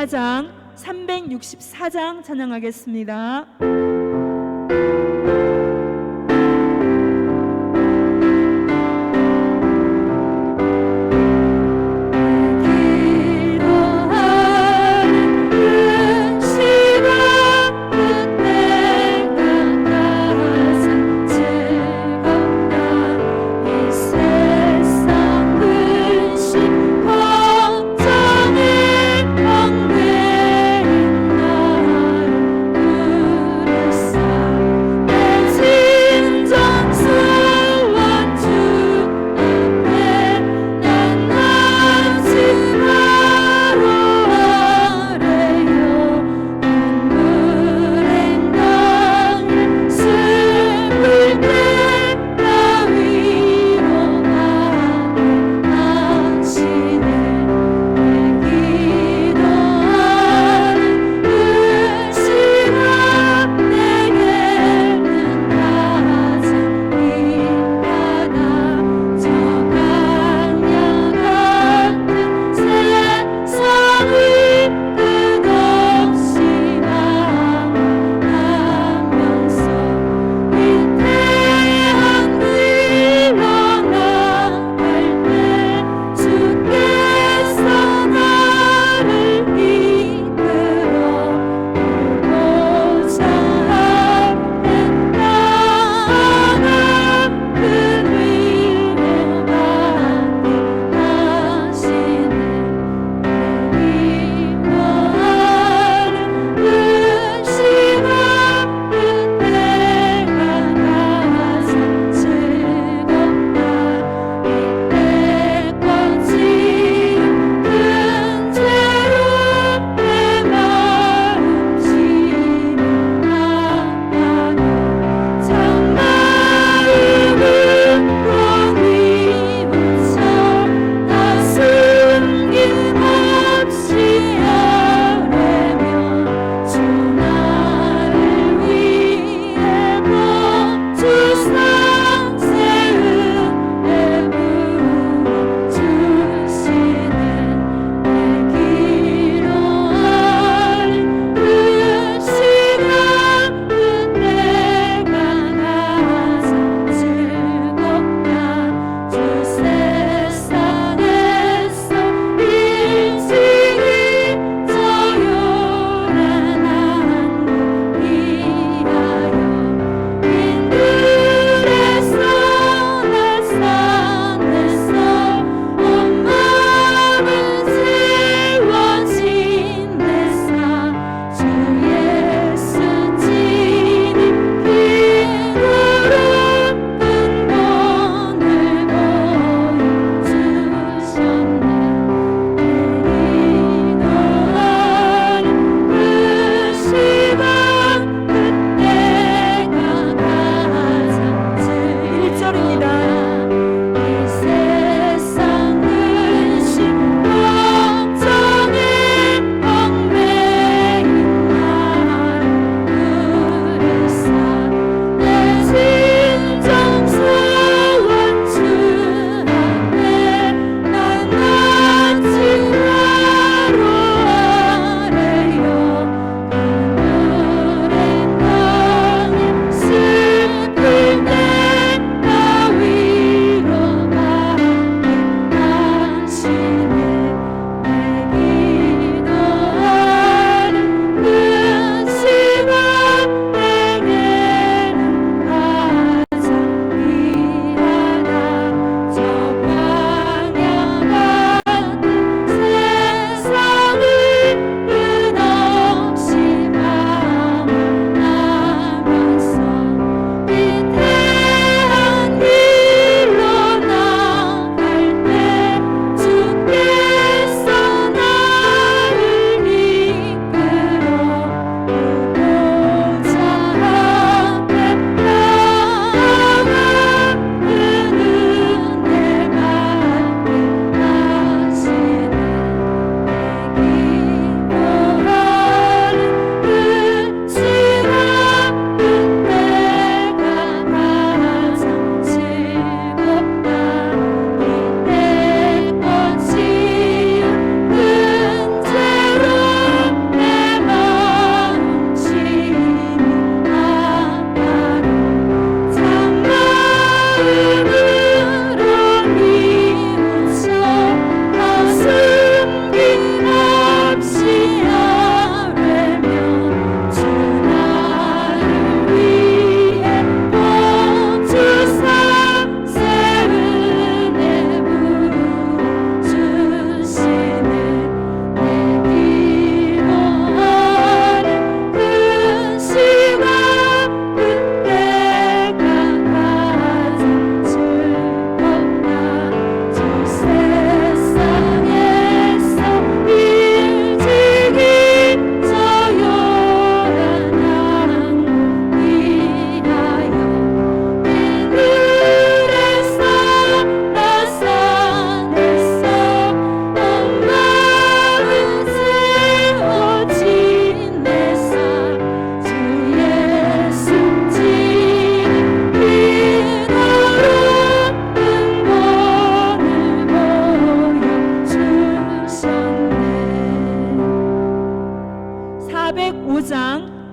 364장 364장 찬양하겠습니다. 내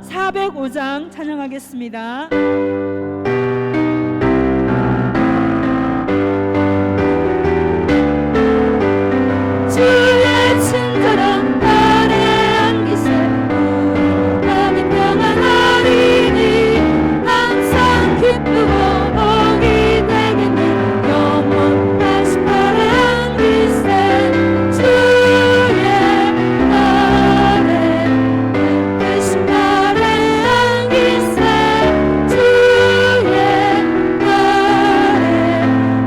405장 찬양하겠습니다. 주의 친절한 발에 안기세 우리 마음이 평안하리니 항상 기쁘고 복이 되겠니 영원하신 발에 안기세 주의 발에 예쁘신 발에 안기세 주의 발에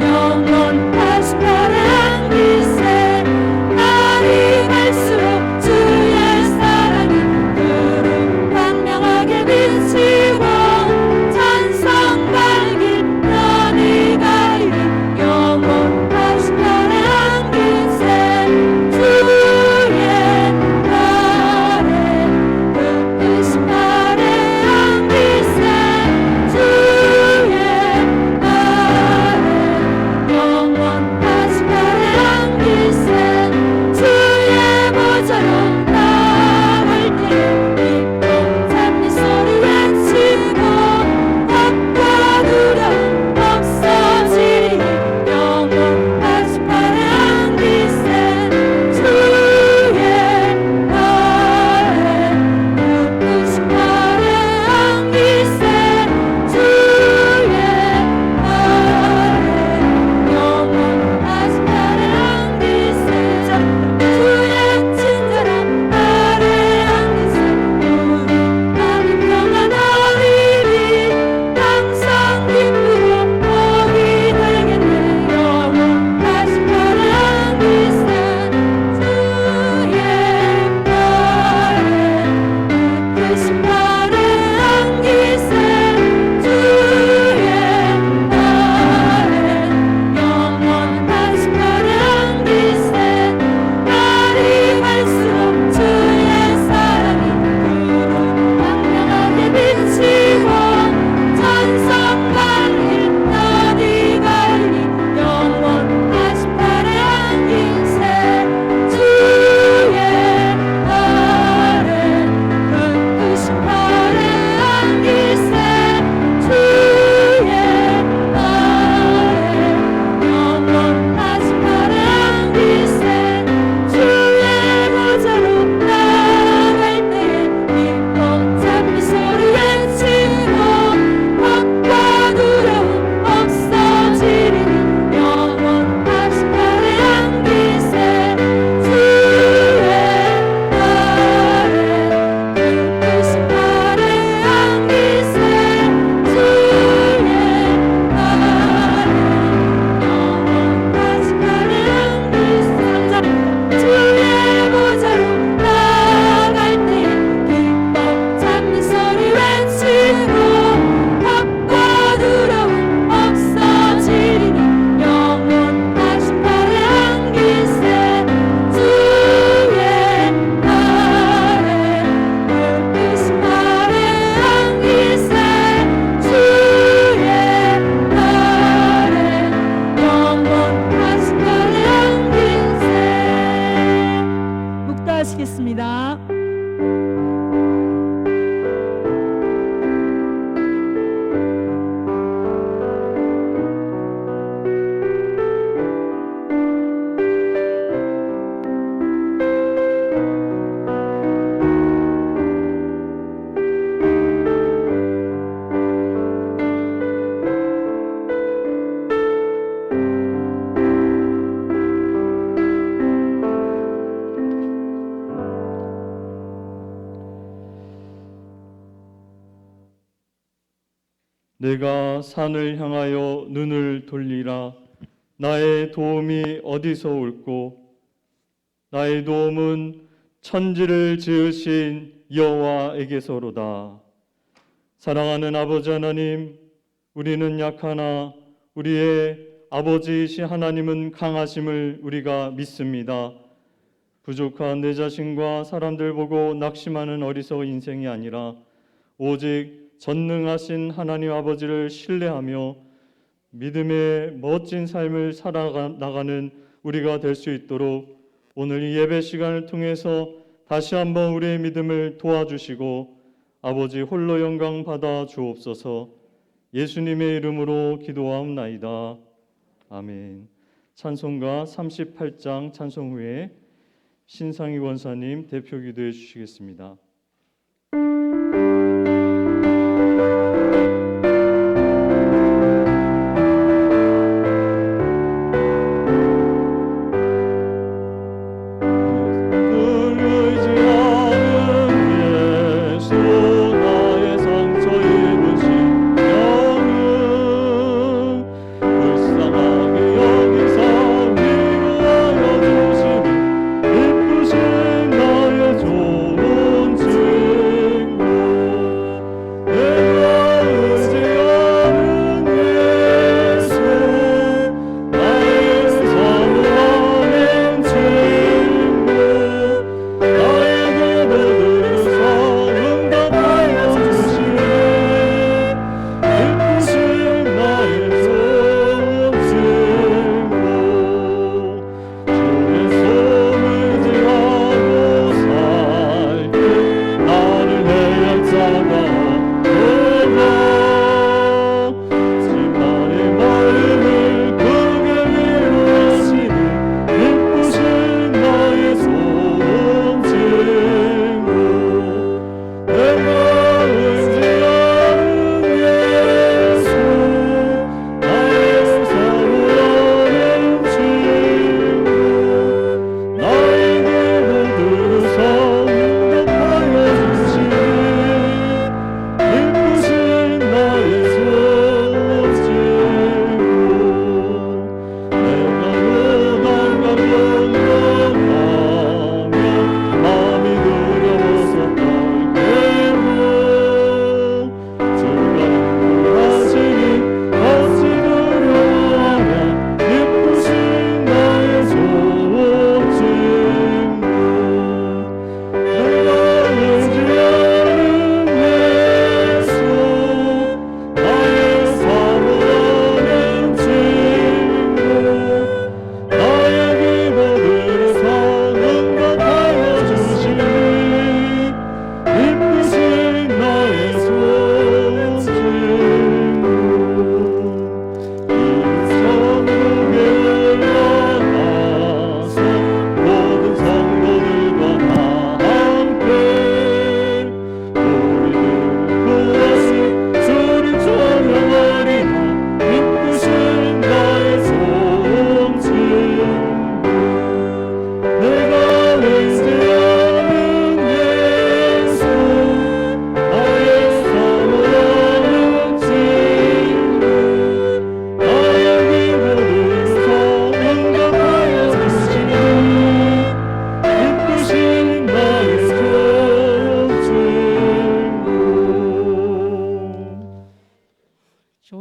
영원하신 발에 안기세 날이 갈수록 주의 사랑이 두루 광명하게 비치고 찬송 밝길 너니 가리니 영원하신 발에 안기세 주의 발에 예쁘신 발에 안기세 주의 발에 영원하신 발에 안기세 주의 보좌로 나갈 때 기쁨 찬미 소리 외치고 겁과 두려움 없어지리니 영원하신 발에 안기세 주의 발에 예쁘신 발에 안기세 주의 발에 영원하신 발에 안기세 주의 친절한 발에 안기세 우리 마음이 평안하리니 항상 기쁘고 복이 되겠네 영원하신 발에 안기세 주의 발에 예쁘신 발에 안기세 주의 발에 영원하신 발에 안기세 날이 갈수록 주의 사랑이 두루 광명하게 비치고 찬송 밝길 너니 가리니 영원하신 발에 안기세 주의 발에 예쁘신 발에 안기세 주의 발에 영원하신 발에 안기세 주의 보좌로 나갈 때에 기쁨 찬미 소리 외치고 겁과 두려움 없어지리니 영원하신 발에 안기세 주의 발에 예쁘신 발에 안기세 주의 발에 영원하신 발에 안기세 주의 보좌로 나갈 때에 기쁨 찬미 소리 외치고 겁과 두려움 없어지리니 영원하신 발에 안기세 주의 발에 예쁘신 발에 안기세 주의 발에 영원하신 발에 안기세 묵도하시겠습니다. 내가 산을 향하여 눈을 돌리라. 나의 도움이 어디서 올꼬? 나의 도움은 천지를 지으신 여호와에게서로다. 사랑하는 아버지 하나님, 우리는 약하나 우리의 아버지이신 하나님은 강하심을 우리가 믿습니다. 부족한 내 자신과 사람들 보고 낙심하는 어리석은 인생이 아니라 오직 전능하신 하나님 아버지를 신뢰하며 믿음의 멋진 삶을 살아나가는 우리가 될 수 있도록 오늘 이 예배 시간을 통해서 다시 한번 우리의 믿음을 도와주시고 아버지 홀로 영광 받아 주옵소서. 예수님의 이름으로 기도하옵나이다. 아멘. 찬송가 38장 찬송 후에 신상희 원사님 대표 기도해 주시겠습니다.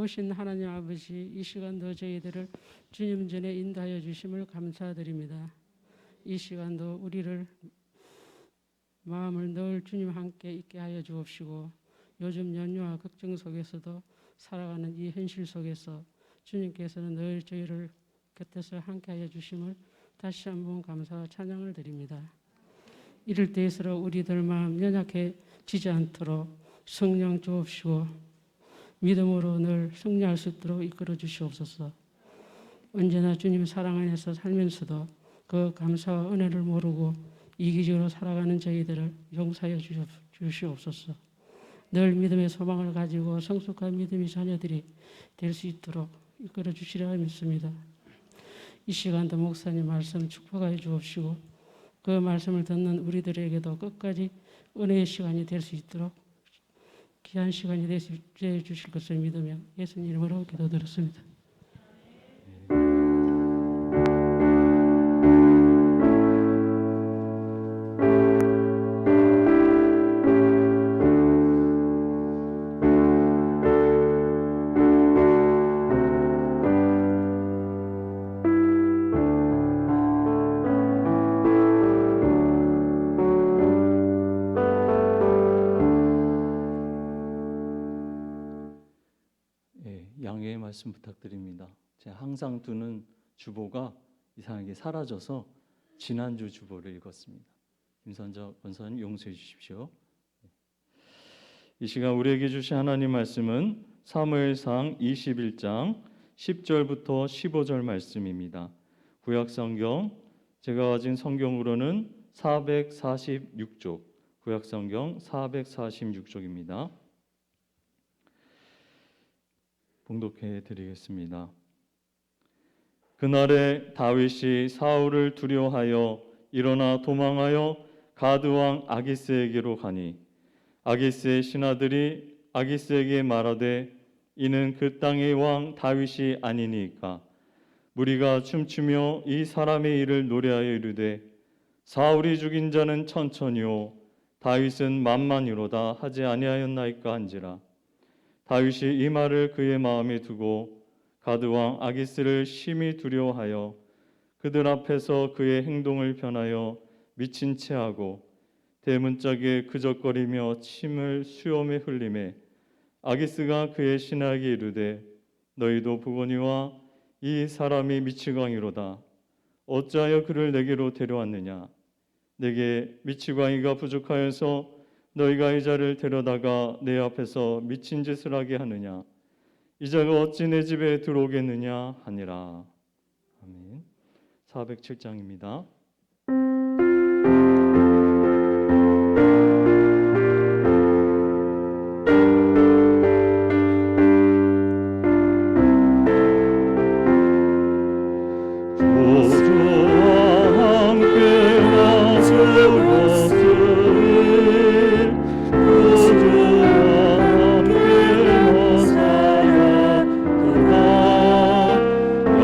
좋으신 하나님 아버지, 이 시간도 저희들을 주님 전에 인도하여 주심을 감사드립니다. 이 시간도 우리를 마음을 늘 주님 함께 있게 하여 주옵시고, 요즘 연휴와 걱정 속에서도 살아가는 이 현실 속에서 주님께서는 늘 저희를 곁에서 함께 하여 주심을 다시 한번 감사와 찬양을 드립니다. 이럴 때일수록 우리들 마음 연약해지지 않도록 성령 주옵시고 믿음으로 늘 승리할 수 있도록 이끌어 주시옵소서. 언제나 주님 사랑 안에서 살면서도 그 감사와 은혜를 모르고 이기적으로 살아가는 저희들을 용서하여 주시옵소서. 늘 믿음의 소망을 가지고 성숙한 믿음의 자녀들이 될 수 있도록 이끌어 주시리라 믿습니다. 이 시간도 목사님 말씀 축복하여 주옵시고 그 말씀을 듣는 우리들에게도 끝까지 은혜의 시간이 될 수 있도록 귀한 시간이 되어 주실 것을 믿으며 예수님 이름으로 기도드렸습니다. 양해의 말씀 부탁드립니다. 제가 항상 두는 주보가 이상하게 사라져서 지난주 주보를 읽었습니다. 김선적 권사님 용서해 주십시오. 이 시간 우리에게 주신 하나님 말씀은 사무엘상 21장 10절부터 15절 말씀입니다. 구약성경 제가 가진 성경으로는 446쪽, 구약성경 446쪽입니다. 봉독해 드리겠습니다. 그날에 다윗이 사울을 두려워하여 일어나 도망하여 가드 왕 아기스에게로 가니 아기스의 신하들이 아기스에게 말하되 이는 그 땅의 왕 다윗이 아니니까 무리가 춤추며 이 사람의 일을 노래하여 이르되 사울이 죽인 자는 천천히요 다윗은 만만이로다 하지 아니하였나이까 한지라. 다윗이 이 말을 그의 마음에 두고 가드 왕 아기스를 심히 두려워하여 그들 앞에서 그의 행동을 변하여 미친 채 하고 대문짝에 그적거리며 침을 수염에 흘리매 아기스가 그의 신하에게 이르되 너희도 보거니와 이 사람이 미치광이로다. 어찌하여 그를 내게로 데려왔느냐? 내게 미치광이가 부족하여서 너희가 이 자를 데려다가 내 앞에서 미친 짓을 하게 하느냐? 이 자가 어찌 내 집에 들어오겠느냐 하니라. 아멘. 407장입니다.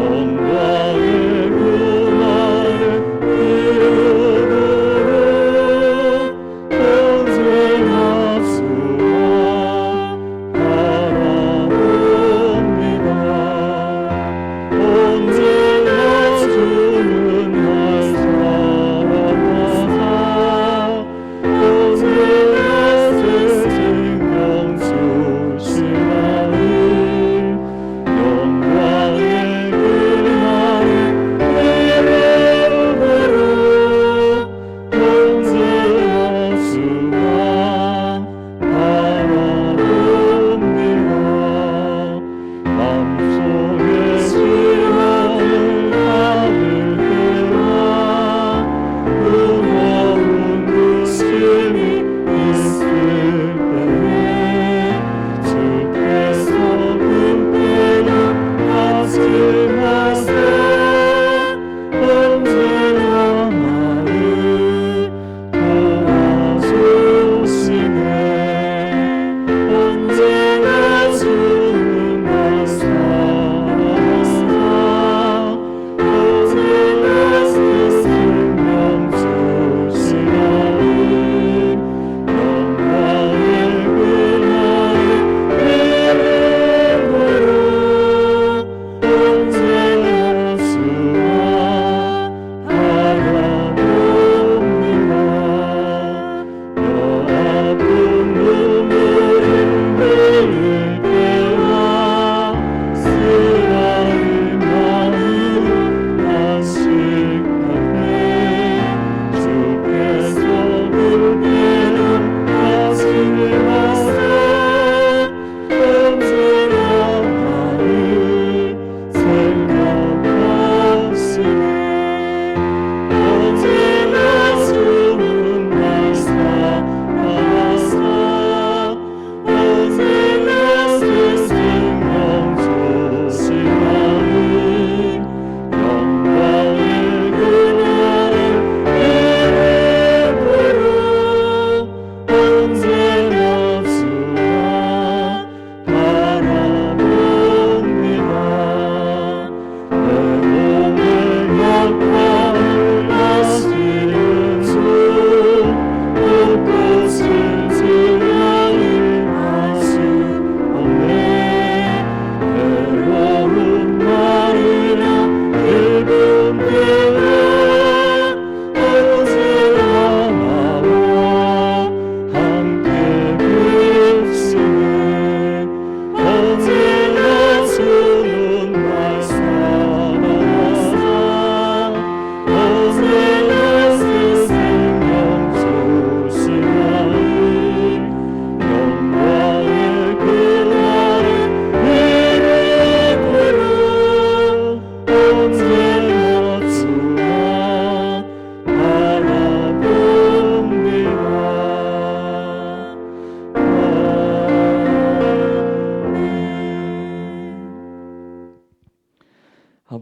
영광의 문화를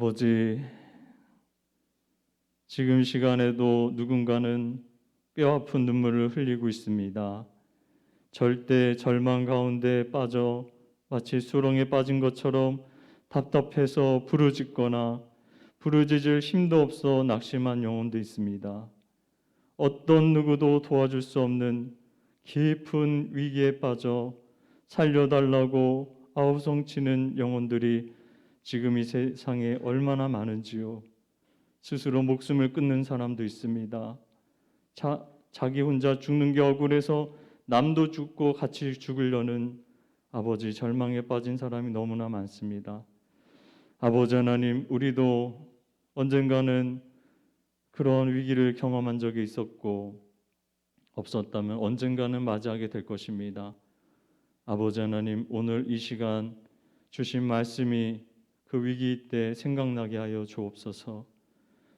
아버지, 지금 시간에도 누군가는 뼈아픈 눈물을 흘리고 있습니다. 절대 절망 가운데 빠져 마치 수렁에 빠진 것처럼 답답해서 부르짖거나 부르짖을 힘도 없어 낙심한 영혼도 있습니다. 어떤 누구도 도와줄 수 없는 깊은 위기에 빠져 살려달라고 아우성치는 영혼들이 지금 이 세상에 얼마나 많은지요. 스스로 목숨을 끊는 사람도 있습니다. 자기 혼자 죽는 게 억울해서 남도 죽고 같이 죽으려는 아버지, 절망에 빠진 사람이 너무나 많습니다. 아버지 하나님, 우리도 언젠가는 그런 위기를 경험한 적이 있었고 없었다면 언젠가는 맞이하게 될 것입니다. 아버지 하나님, 오늘 이 시간 주신 말씀이 그 위기 때 생각나게 하여 주옵소서.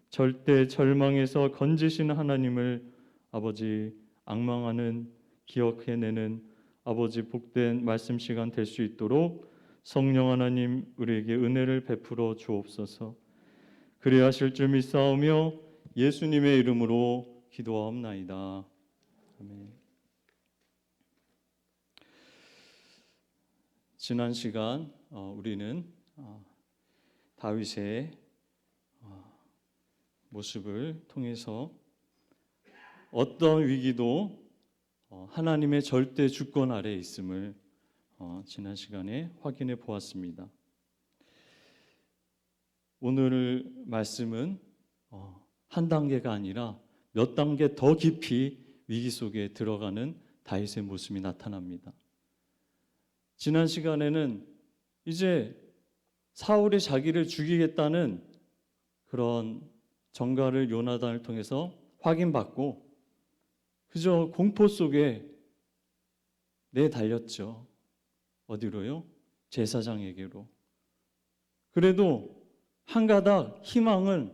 절대 절망에서 건지시는 하나님을 아버지 앙망하는, 기억해내는 아버지 복된 말씀 시간 될 수 있도록 성령 하나님 우리에게 은혜를 베풀어 주옵소서. 그래야 하실 줄 믿사오며 예수님의 이름으로 기도하옵나이다. 아멘. 지난 시간 우리는 다윗의 모습을 통해서 어떤 위기도 하나님의 절대 주권 아래에 있음을 지난 시간에 확인해 보았습니다. 오늘 말씀은 한 단계가 아니라 몇 단계 더 깊이 위기 속에 들어가는 다윗의 모습이 나타납니다. 지난 시간에는 이제 사울이 자기를 죽이겠다는 그런 전가를 요나단을 통해서 확인받고 그저 공포 속에 내달렸죠. 어디로요? 제사장에게로. 그래도 한 가닥 희망은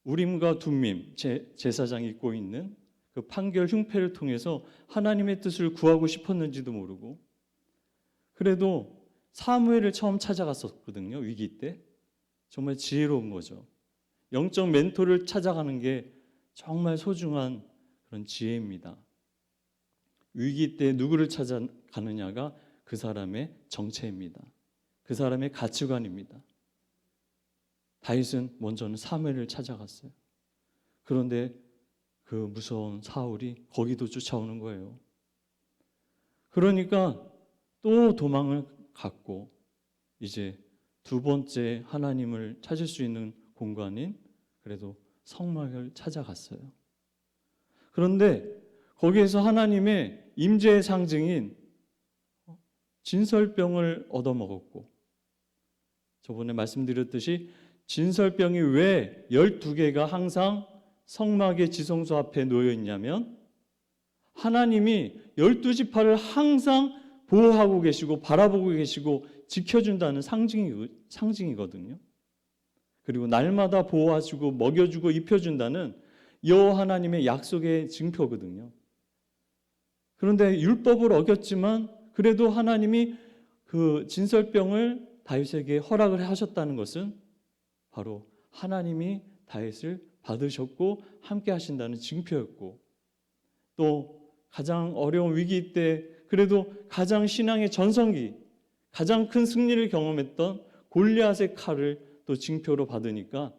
우림과 둠밈, 제사장이 입고 있는 그 판결 흉패를 통해서 하나님의 뜻을 구하고 싶었는지도 모르고, 그래도 사무엘을 처음 찾아갔었거든요. 위기 때. 정말 지혜로운 거죠. 영적 멘토를 찾아가는 게 정말 소중한 그런 지혜입니다. 위기 때 누구를 찾아가느냐가 그 사람의 정체입니다. 그 사람의 가치관입니다. 다윗은 먼저는 사무엘을 찾아갔어요. 그런데 그 무서운 사울이 거기도 쫓아오는 거예요. 그러니까 또 도망을 갔고 이제 두 번째 하나님을 찾을 수 있는 공간인 그래도 성막을 찾아갔어요. 그런데 거기에서 하나님의 임재의 상징인 진설병을 얻어먹었고, 저번에 말씀드렸듯이 진설병이 왜 12개가 항상 성막의 지성소 앞에 놓여 있냐면 하나님이 12지파를 항상 보호하고 계시고 바라보고 계시고 지켜준다는 상징이거든요. 그리고 날마다 보호하시고 먹여주고 입혀준다는 여호와 하나님의 약속의 증표거든요. 그런데 율법을 어겼지만 그래도 하나님이 그 진설병을 다윗에게 허락을 하셨다는 것은 바로 하나님이 다윗을 받으셨고 함께 하신다는 증표였고, 또 가장 어려운 위기 때 그래도 가장 신앙의 전성기, 가장 큰 승리를 경험했던 골리앗의 칼을 또 징표로 받으니까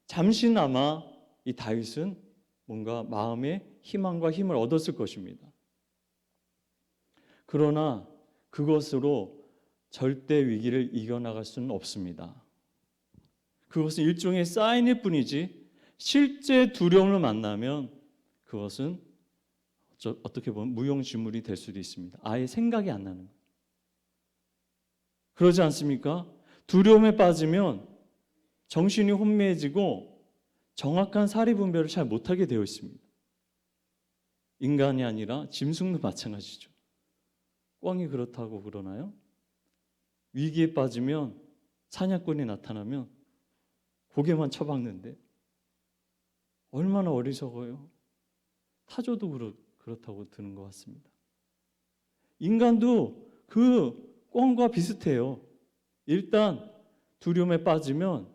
잠시나마 이 다윗은 뭔가 마음의 희망과 힘을 얻었을 것입니다. 그러나 그것으로 절대 위기를 이겨나갈 수는 없습니다. 그것은 일종의 사인일 뿐이지 실제 두려움을 만나면 그것은 어떻게 보면 무용지물이 될 수도 있습니다. 아예 생각이 안 나는 거예요. 그러지 않습니까? 두려움에 빠지면 정신이 혼미해지고 정확한 사리 분별을 잘 못하게 되어 있습니다. 인간이 아니라 짐승도 마찬가지죠. 꿩이 그렇다고 그러나요? 위기에 빠지면 사냥꾼이 나타나면 고개만 쳐박는데 얼마나 어리석어요. 타조도 그렇다고 드는 것 같습니다. 인간도 그 꿩과 비슷해요. 일단 두려움에 빠지면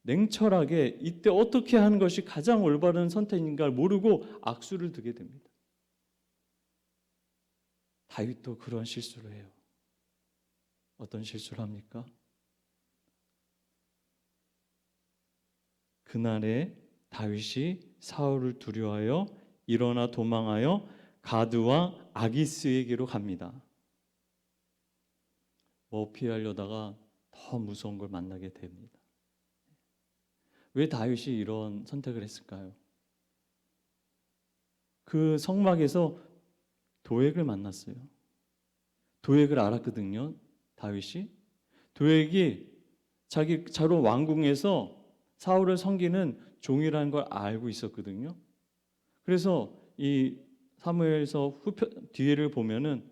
냉철하게 이때 어떻게 하는 것이 가장 올바른 선택인가를 모르고 악수를 두게 됩니다. 다윗도 그런 실수를 해요. 어떤 실수를 합니까? 그날에 다윗이 사울을 두려워하여 일어나 도망하여 가드 왕 아기스에게로 갑니다. 뭐 피하려다가 더 무서운 걸 만나게 됩니다. 왜 다윗이 이런 선택을 했을까요? 그 성막에서 도액을 만났어요. 도액을 알았거든요. 다윗이 도액이 자로 왕궁에서 사울을 섬기는 종이라는 걸 알고 있었거든요. 그래서 이 사무엘서 뒤에를 보면은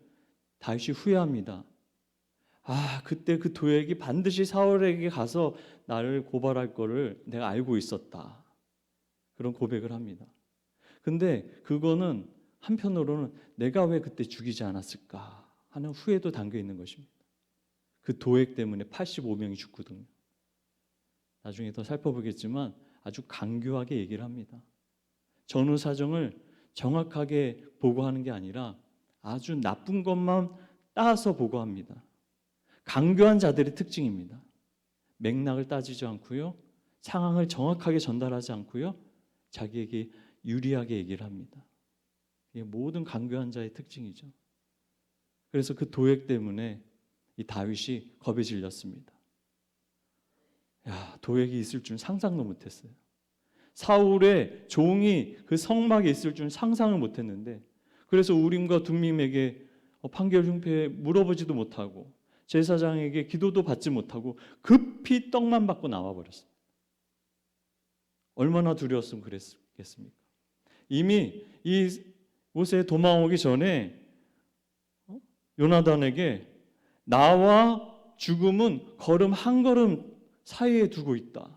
다윗이 후회합니다. 그때 그 도액이 반드시 사울에게 가서 나를 고발할 거를 내가 알고 있었다. 그런 고백을 합니다. 근데 그거는 한편으로는 내가 왜 그때 죽이지 않았을까 하는 후회도 담겨 있는 것입니다. 그 도액 때문에 85명이 죽거든요. 나중에 더 살펴보겠지만 아주 강교하게 얘기를 합니다. 전후 사정을 정확하게 보고하는 게 아니라 아주 나쁜 것만 따서 보고합니다. 강교한 자들의 특징입니다. 맥락을 따지지 않고요, 상황을 정확하게 전달하지 않고요, 자기에게 유리하게 얘기를 합니다. 이게 모든 강교한 자의 특징이죠. 그래서 그 도액 때문에 이 다윗이 겁에 질렸습니다. 도액이 있을 줄 상상도 못했어요. 사울의 종이 그 성막에 있을 줄 상상을 못했는데, 그래서 우림과 둠밈에게 판결 흉패에 물어보지도 못하고 제사장에게 기도도 받지 못하고 급히 떡만 받고 나와버렸습니다. 얼마나 두려웠으면 그랬겠습니까? 이미 이 곳에 도망오기 전에 요나단에게 나와 죽음은 걸음 한 걸음 사이에 두고 있다.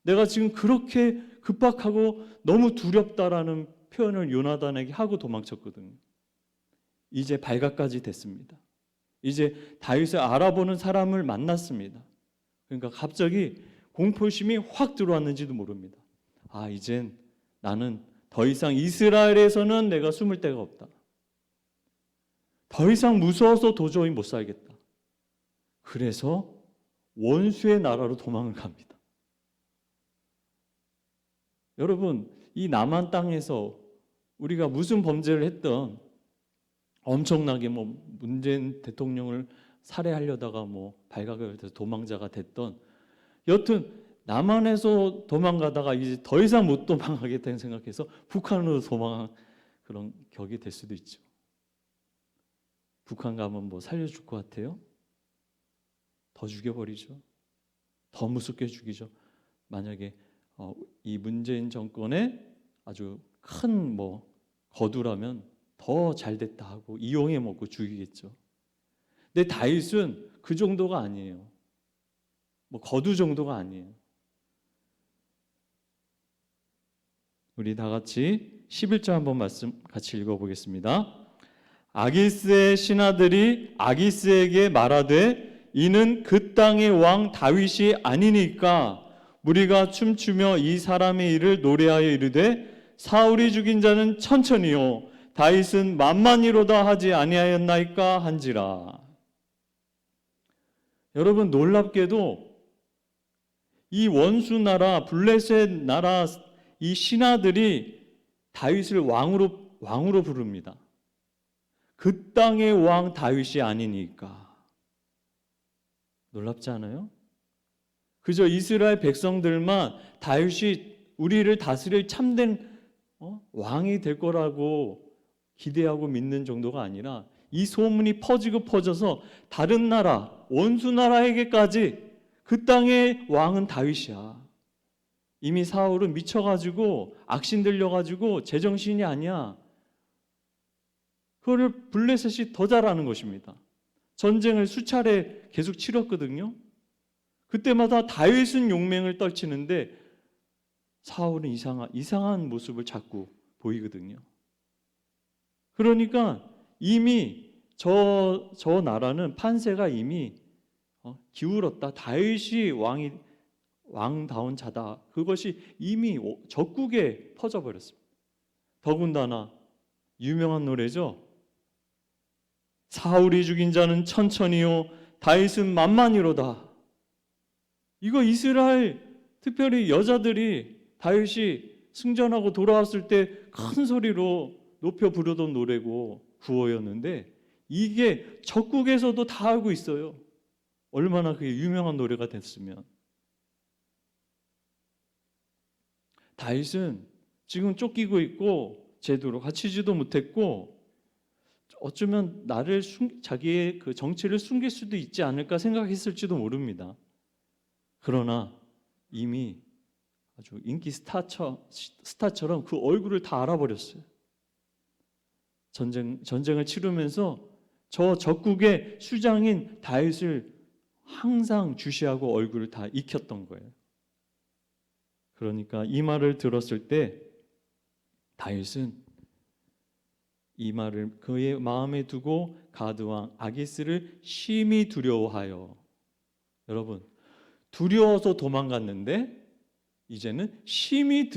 내가 지금 그렇게 급박하고 너무 두렵다라는 표현을 요나단에게 하고 도망쳤거든요. 이제 발각까지 됐습니다. 이제 다윗을 알아보는 사람을 만났습니다. 그러니까 갑자기 공포심이 확 들어왔는지도 모릅니다. 이젠 나는 더 이상 이스라엘에서는 내가 숨을 데가 없다. 더 이상 무서워서 도저히 못 살겠다. 그래서 원수의 나라로 도망을 갑니다. 여러분, 이 남한 땅에서 우리가 무슨 범죄를 했던, 엄청나게 문재인 대통령을 살해하려다가 발각을 해서 도망자가 됐던, 여튼 남한에서 도망가다가 이제 더 이상 못 도망가겠다는 생각해서 북한으로 도망한 그런 격이 될 수도 있죠. 북한 가면 살려줄 것 같아요? 더 죽여버리죠. 더 무섭게 죽이죠. 만약에 이 문재인 정권의 아주 큰 거두라면 더 잘됐다 하고 이용해 먹고 죽이겠죠. 근데 다윗은 그 정도가 아니에요. 거두 정도가 아니에요. 우리 다 같이 11절 한번 말씀 같이 읽어보겠습니다. 아기스의 신하들이 아기스에게 말하되 이는 그 땅의 왕 다윗이 아니니까 무리가 춤추며 이 사람의 일을 노래하여 이르되 사울이 죽인 자는 천천히요 다윗은 만만히로다 하지 아니하였나이까 한지라. 여러분, 놀랍게도 이 원수 나라 블레셋 나라 이 신하들이 다윗을 왕으로 부릅니다. 그 땅의 왕 다윗이 아니니까. 놀랍지 않아요? 그저 이스라엘 백성들만 다윗이 우리를 다스릴 참된 왕이 될 거라고 기대하고 믿는 정도가 아니라 이 소문이 퍼지고 퍼져서 다른 나라, 원수 나라에게까지 그 땅의 왕은 다윗이야. 이미 사울은 미쳐가지고 악신 들려가지고 제정신이 아니야. 그거를 블레셋이 더 잘하는 것입니다. 전쟁을 수차례 계속 치렀거든요. 그때마다 다윗은 용맹을 떨치는데 사울은 이상한 모습을 자꾸 보이거든요. 그러니까 이미 저 나라는 판세가 이미 기울었다. 다윗이 왕다운 자다. 그것이 이미 적국에 퍼져버렸습니다. 더군다나 유명한 노래죠. 사울이 죽인 자는 천천히요 다윗은 만만히로다. 이거 이스라엘 특별히 여자들이 다윗이 승전하고 돌아왔을 때 큰 소리로 높여 부르던 노래고 구호였는데 이게 적국에서도 다 알고 있어요. 얼마나 그게 유명한 노래가 됐으면. 다윗은 지금 쫓기고 있고 제대로 갖추지도 못했고 어쩌면 자기의 그 정체를 숨길 수도 있지 않을까 생각했을지도 모릅니다. 그러나 이미 아주 인기 스타처럼 그 얼굴을 다 알아버렸어요. 전쟁을 치르면서 저 적국의 수장인 다윗을 항상 주시하고 얼굴을 다 익혔던 거예요. 그러니까 이 말을 들었을 때 다윗은 이 말을 그의 마음에 두고 가드왕 아기스를 심히 두려워하여, 여러분 두려워서 도망갔는데 이제는 심히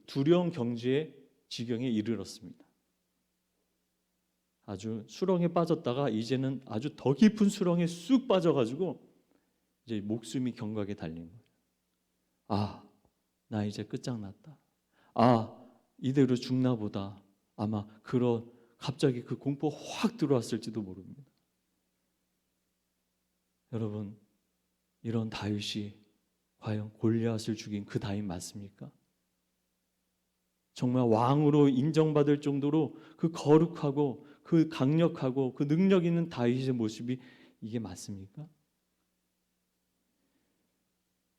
두려운 경지의 지경에 이르렀습니다. 아주 수렁에 빠졌다가 이제는 아주 더 깊은 수렁에 쑥 빠져가지고 이제 목숨이 경각에 달린 거예요. 아, 나 이제 끝장났다. 아, 이대로 죽나 보다. 아마 갑자기 그 공포 확 들어왔을지도 모릅니다. 여러분, 이런 다윗이 과연 골리앗을 죽인 그 다윗 맞습니까? 정말 왕으로 인정받을 정도로 그 거룩하고 그 강력하고 그 능력 있는 다윗의 모습이 이게 맞습니까?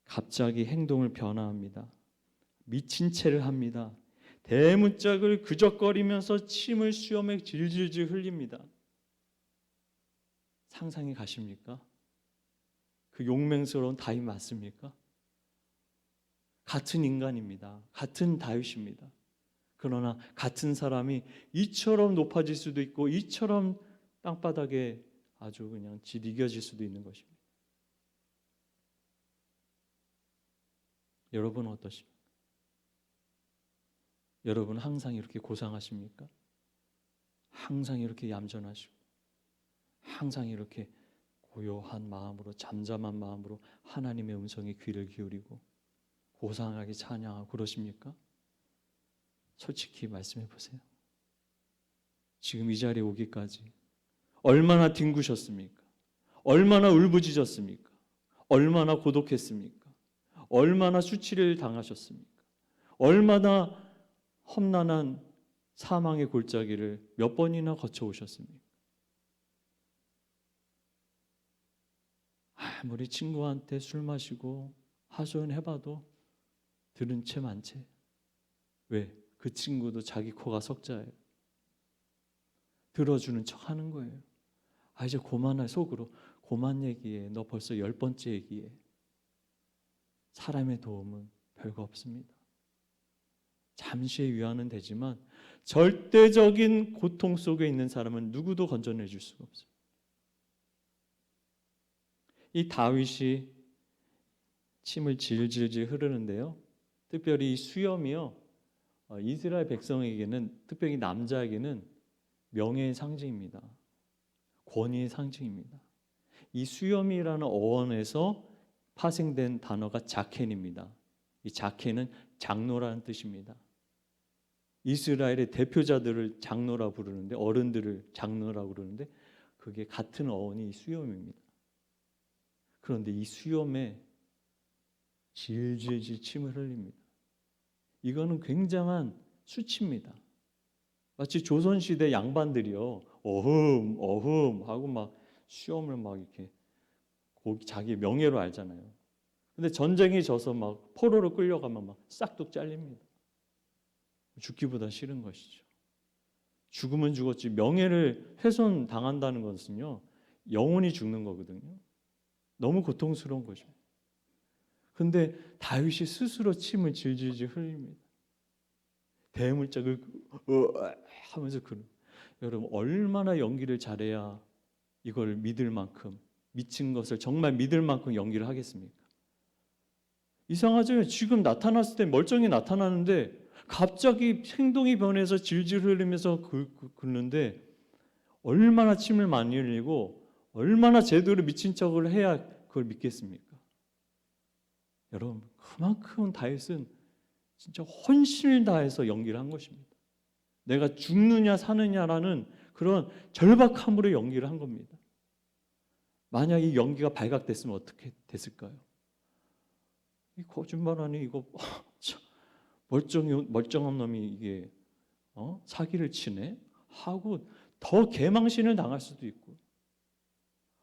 갑자기 행동을 변화합니다. 미친 채를 합니다. 대문짝을 그적거리면서 침을 수염에 질질질 흘립니다. 상상이 가십니까? 그 용맹스러운 다윗 맞습니까? 같은 인간입니다. 같은 다윗입니다. 그러나 같은 사람이 이처럼 높아질 수도 있고 이처럼 땅바닥에 아주 그냥 짓이겨질 수도 있는 것입니다. 여러분은 어떠십니까? 여러분 항상 이렇게 고상하십니까? 항상 이렇게 얌전하시고 항상 이렇게 고요한 마음으로 잠잠한 마음으로 하나님의 음성에 귀를 기울이고 고상하게 찬양하고 그러십니까? 솔직히 말씀해 보세요. 지금 이 자리에 오기까지 얼마나 뒹구셨습니까? 얼마나 울부짖었습니까? 얼마나 고독했습니까? 얼마나 수치를 당하셨습니까? 얼마나 험난한 사망의 골짜기를 몇 번이나 거쳐오셨습니까? 아무리 친구한테 술 마시고 하소연해봐도 들은 채 만채. 왜? 그 친구도 자기 코가 석자예요. 들어주는 척 하는 거예요. 아, 이제 고만해. 속으로 고만 얘기해. 너 벌써 10번째 얘기해. 사람의 도움은 별거 없습니다. 잠시의 위안은 되지만 절대적인 고통 속에 있는 사람은 누구도 건져내 줄 수가 없어요. 이 다윗이 침을 질질질 흐르는데요. 특별히 이 수염이요. 이스라엘 백성에게는, 특별히 남자에게는 명예의 상징입니다. 권위의 상징입니다. 이 수염이라는 어원에서 파생된 단어가 자켄입니다. 이 자켄은 장로라는 뜻입니다. 이스라엘의 대표자들을 장로라 부르는데, 어른들을 장로라고 부르는데 그게 같은 어원이 수염입니다. 그런데 이 수염에 질질질 침을 흘립니다. 이거는 굉장한 수치입니다. 마치 조선시대 양반들이요, 어흠 어흠 하고 막 수염을 막 이렇게 자기 명예로 알잖아요. 근데 전쟁에 져서 막 포로로 끌려가면 막 싹둑 잘립니다. 죽기보다 싫은 것이죠. 죽으면 죽었지 명예를 훼손 당한다는 것은요, 영원히 죽는 거거든요. 너무 고통스러운 것입니다. 근데 다윗이 스스로 침을 질질질 흘립니다. 대물짝을 하면서 여러분 얼마나 연기를 잘해야 이걸 믿을 만큼 미친 것을 정말 믿을 만큼 연기를 하겠습니까? 이상하죠? 지금 나타났을 때 멀쩡히 나타나는데 갑자기 행동이 변해서 질질 흘리면서 긁는데 얼마나 침을 많이 흘리고 얼마나 제대로 미친 척을 해야 그걸 믿겠습니까? 여러분, 그만큼 다윗은 진짜 혼신을 다해서 연기를 한 것입니다. 내가 죽느냐 사느냐라는 그런 절박함으로 연기를 한 겁니다. 만약 이 연기가 발각됐으면 어떻게 됐을까요? 이 거짓말하니 이거 멀쩡한 놈이 이게 사기를 치네 하고 더 개망신을 당할 수도 있고,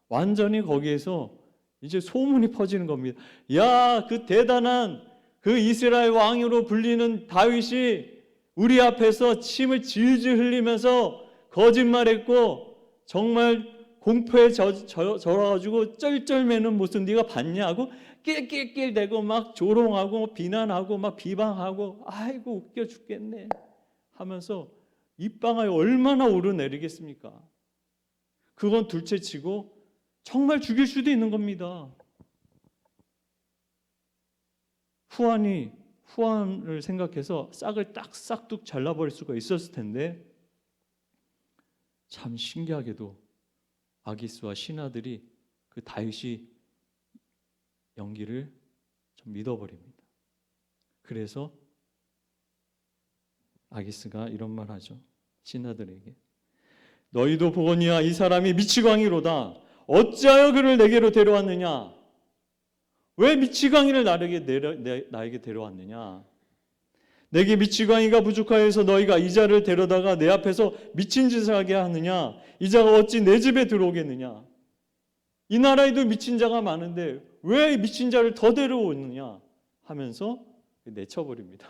완전히 거기에서 이제 소문이 퍼지는 겁니다. 야, 그 대단한 그 이스라엘 왕으로 불리는 다윗이 우리 앞에서 침을 질질 흘리면서 거짓말했고 정말 공포에 절어가지고 쩔쩔매는 모습 네가 봤냐 하고 낄낄낄대고 막 조롱하고 비난하고 막 비방하고 아이고 웃겨 죽겠네 하면서 입방아에 얼마나 오르내리겠습니까? 그건 둘째치고 정말 죽일 수도 있는 겁니다. 후한을 생각해서 싹을 딱 싹둑 잘라버릴 수가 있었을 텐데, 참 신기하게도 아기스와 신하들이 그 다윗이 연기를 좀 믿어버립니다. 그래서 아기스가 이런 말 하죠. 신하들에게 너희도 보거니와 이 사람이 미치광이로다. 어찌하여 그를 내게로 데려왔느냐? 왜 미치광이를 나에게 데려왔느냐? 내게 미치광이가 부족하여서 너희가 이 자를 데려다가 내 앞에서 미친 짓을 하게 하느냐? 이 자가 어찌 내 집에 들어오겠느냐? 이 나라에도 미친 자가 많은데 왜 미친 자를 더 데려오느냐? 하면서 내쳐버립니다.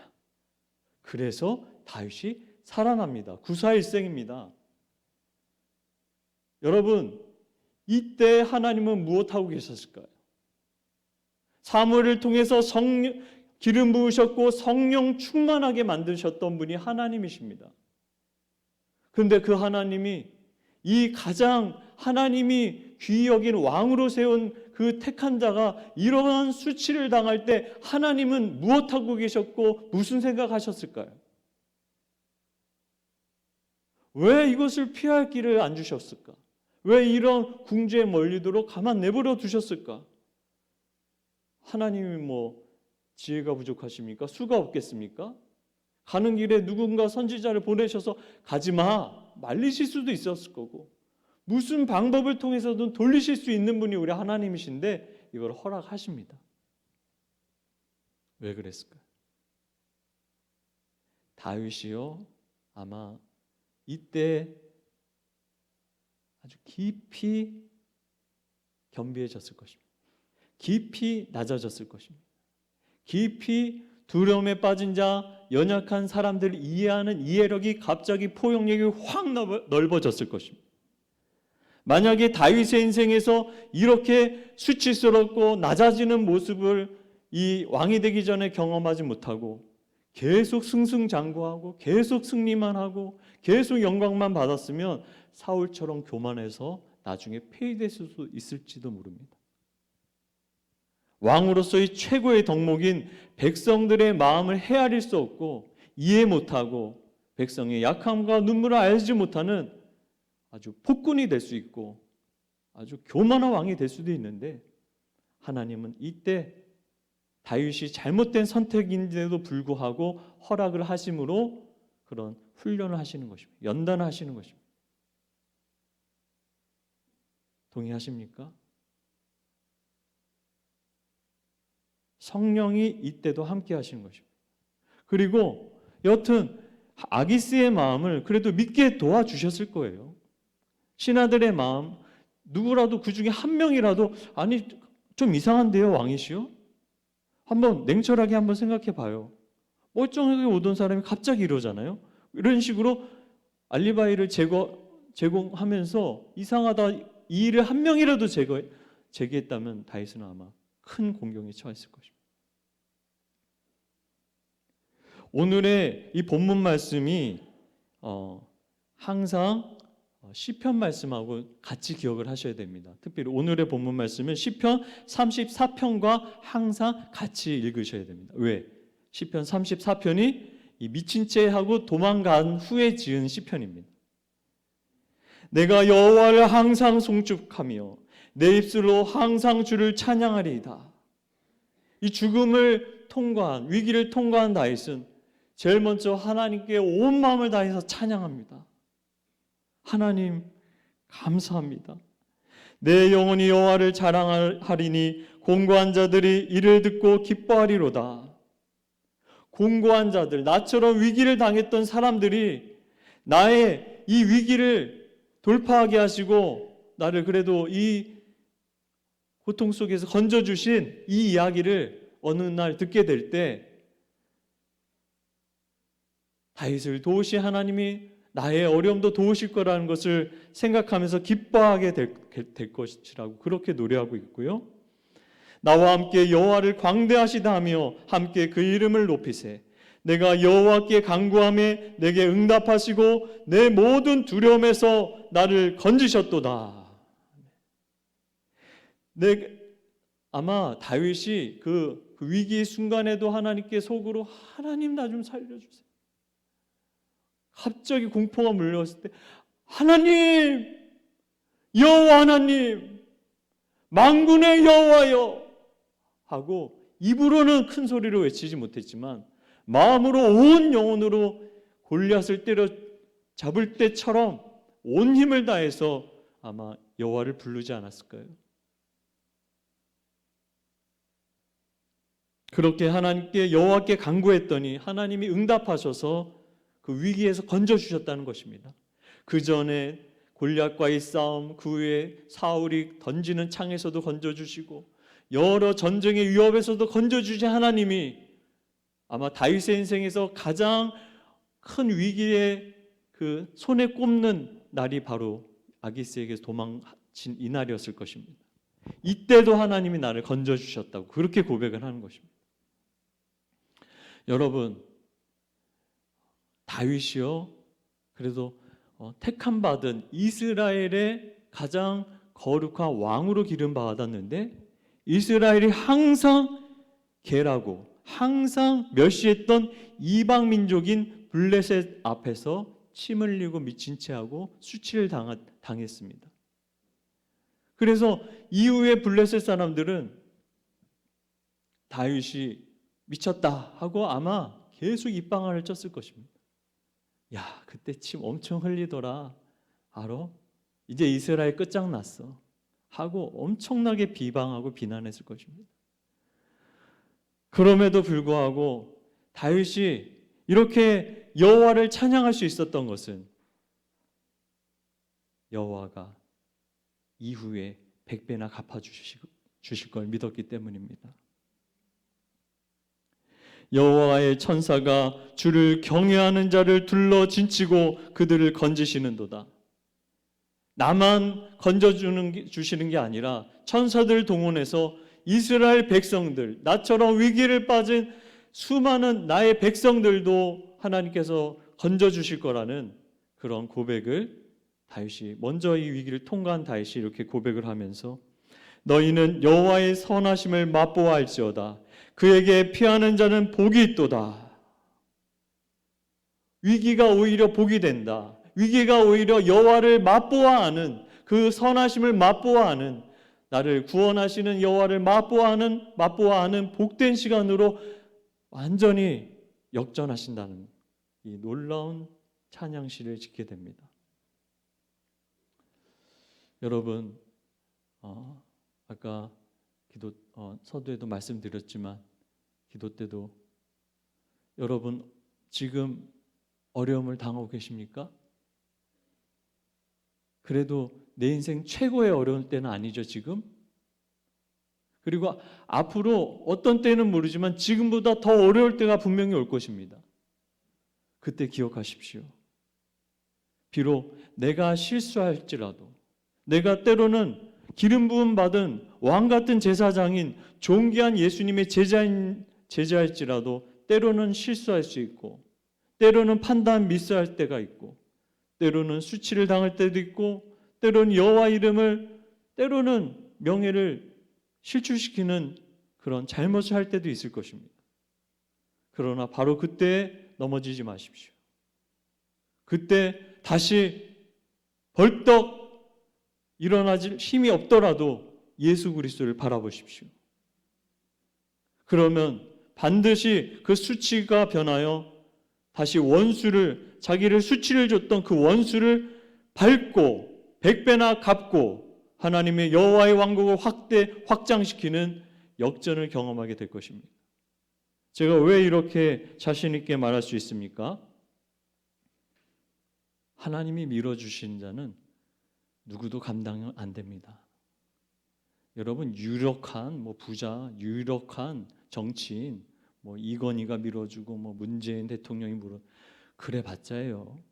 그래서 다윗이 살아납니다. 구사일생입니다. 여러분, 이때 하나님은 무엇하고 계셨을까요? 사무엘을 통해서 기름 부으셨고 성령 충만하게 만드셨던 분이 하나님이십니다. 그런데 그 하나님이 이 가장 하나님이 귀히 여긴 왕으로 세운 그 택한 자가 이러한 수치를 당할 때 하나님은 무엇하고 계셨고 무슨 생각하셨을까요? 왜 이것을 피할 길을 안 주셨을까? 왜 이런 궁지에 멀리도록 가만 내버려 두셨을까? 하나님이 지혜가 부족하십니까? 수가 없겠습니까? 가는 길에 누군가 선지자를 보내셔서 가지마 말리실 수도 있었을 거고, 무슨 방법을 통해서든 돌리실 수 있는 분이 우리 하나님이신데 이걸 허락하십니다. 왜 그랬을까요? 다윗이요, 아마 이때 아주 깊이 겸비해졌을 것입니다. 깊이 낮아졌을 것입니다. 깊이 두려움에 빠진 자, 연약한 사람들을 이해하는 이해력이 갑자기 포용력이 확 넓어졌을 것입니다. 만약에 다윗의 인생에서 이렇게 수치스럽고 낮아지는 모습을 이 왕이 되기 전에 경험하지 못하고 계속 승승장구하고 계속 승리만 하고 계속 영광만 받았으면 사울처럼 교만해서 나중에 폐위될 수도 있을지도 모릅니다. 왕으로서의 최고의 덕목인 백성들의 마음을 헤아릴 수 없고 이해 못하고 백성의 약함과 눈물을 알지 못하는 아주 폭군이 될 수 있고 아주 교만한 왕이 될 수도 있는데, 하나님은 이때 다윗이 잘못된 선택인데도 불구하고 허락을 하심으로 그런 훈련을 하시는 것입니다. 연단을 하시는 것입니다. 동의하십니까? 성령이 이때도 함께 하시는 것입니다. 그리고 여튼 아기스의 마음을 그래도 믿게 도와주셨을 거예요. 신하들의 마음, 누구라도 그 중에 한 명이라도 아니 좀 이상한데요 왕이시여? 한번 냉철하게 한번 생각해 봐요. 멀쩡하게 오던 사람이 갑자기 이러잖아요. 이런 식으로 알리바이를 제공하면서 이상하다, 이 일을 한 명이라도 제기했다면 다윗은 아마 큰 공경에 처했을 것입니다. 오늘의 이 본문 말씀이 항상 시편 말씀하고 같이 기억을 하셔야 됩니다. 특별히 오늘의 본문 말씀은 시편 34편과 항상 같이 읽으셔야 됩니다. 왜? 시편 34편이 이 미친 채 하고 도망간 후에 지은 시편입니다. 내가 여호와를 항상 송축하며 내 입술로 항상 주를 찬양하리이다. 이 죽음을 통과한, 위기를 통과한 다윗은 제일 먼저 하나님께 온 마음을 다해서 찬양합니다. 하나님 감사합니다. 내 영혼이 여호와를 자랑하리니 공고한 자들이 이를 듣고 기뻐하리로다. 공고한 자들, 나처럼 위기를 당했던 사람들이 나의 이 위기를 돌파하게 하시고 나를 그래도 이 고통 속에서 건져주신 이 이야기를 어느 날 듣게 될 때 다윗을 도우신 하나님이 나의 어려움도 도우실 거라는 것을 생각하면서 기뻐하게 될 것이라고 그렇게 노래하고 있고요. 나와 함께 여호와를 광대하시다 하며 함께 그 이름을 높이세. 내가 여호와께 간구하며 내게 응답하시고 내 모든 두려움에서 나를 건지셨도다. 아마 다윗이 그 위기의 순간에도 하나님께 속으로 하나님 나 좀 살려주세요. 갑자기 공포가 물려왔을 때 하나님, 여호와 하나님, 만군의 여호와여 하고 입으로는 큰 소리로 외치지 못했지만 마음으로 온 영혼으로 골리앗을 때려 잡을 때처럼 온 힘을 다해서 아마 여호와를 부르지 않았을까요? 그렇게 하나님께 여호와께 간구했더니 하나님이 응답하셔서 그 위기에서 건져주셨다는 것입니다. 그 전에 골리앗과의 싸움, 그 후에 사울이 던지는 창에서도 건져주시고 여러 전쟁의 위협에서도 건져주신 하나님이 아마 다윗의 인생에서 가장 큰 위기에 그 손에 꼽는 날이 바로 아기스에게서 도망친 이 날이었을 것입니다. 이때도 하나님이 나를 건져주셨다고 그렇게 고백을 하는 것입니다. 여러분, 다윗이요 그래도 택함 받은 이스라엘의 가장 거룩한 왕으로 기름 받았는데 이스라엘이 항상 계라고 항상 멸시했던 이방 민족인 블레셋 앞에서 침 흘리고 미친 채하고 수치를 당했습니다. 그래서 이후에 블레셋 사람들은 다윗이 미쳤다 하고 아마 계속 입방아를 쪘을 것입니다. 야, 그때 침 엄청 흘리더라. 알아? 이제 이스라엘 끝장났어. 하고 엄청나게 비방하고 비난했을 것입니다. 그럼에도 불구하고 다윗이 이렇게 여호와를 찬양할 수 있었던 것은 여호와가 이후에 100배나 갚아주실 걸 믿었기 때문입니다. 여호와의 천사가 주를 경외하는 자를 둘러 진치고 그들을 건지시는도다. 나만 주시는 게 아니라 천사들 동원해서 이스라엘 백성들, 나처럼 위기를 빠진 수많은 나의 백성들도 하나님께서 건져주실 거라는 그런 고백을 다윗이 먼저 이 위기를 통과한 다윗이 이렇게 고백을 하면서 너희는 여호와의 선하심을 맛보아 알지어다. 그에게 피하는 자는 복이 있도다. 위기가 오히려 복이 된다. 위기가 오히려 여호와를 맛보아 아는 그 선하심을 맛보아 아는 나를 구원하시는 여호와를 맛보아 아는 복된 시간으로 완전히 역전하신다는 이 놀라운 찬양시를 짓게 됩니다. 여러분, 아까 서두에도 말씀드렸지만 기도 때도 여러분 지금 어려움을 당하고 계십니까? 그래도 내 인생 최고의 어려운 때는 아니죠, 지금? 그리고 앞으로 어떤 때는 모르지만 지금보다 더 어려울 때가 분명히 올 것입니다. 그때 기억하십시오. 비록 내가 실수할지라도 내가 때로는 기름 부음 받은 왕 같은 제사장인 존귀한 예수님의 제자일지라도 때로는 실수할 수 있고 때로는 판단 미스할 때가 있고 때로는 수치를 당할 때도 있고, 때로는 여호와 이름을, 때로는 명예를 실추시키는 그런 잘못을 할 때도 있을 것입니다. 그러나 바로 그때 넘어지지 마십시오. 그때 다시 벌떡 일어나질 힘이 없더라도 예수 그리스도를 바라보십시오. 그러면 반드시 그 수치가 변하여 다시 원수를, 자기를 수치를 줬던 그 원수를 밟고 100배나 갚고 하나님의 여호와의 왕국을 확장시키는 역전을 경험하게 될 것입니다. 제가 왜 이렇게 자신 있게 말할 수 있습니까? 하나님이 밀어주신 자는 누구도 감당 안 됩니다. 여러분, 유력한 부자, 유력한 정치인, 이건희가 밀어주고 문재인 대통령이 그래 봤자예요.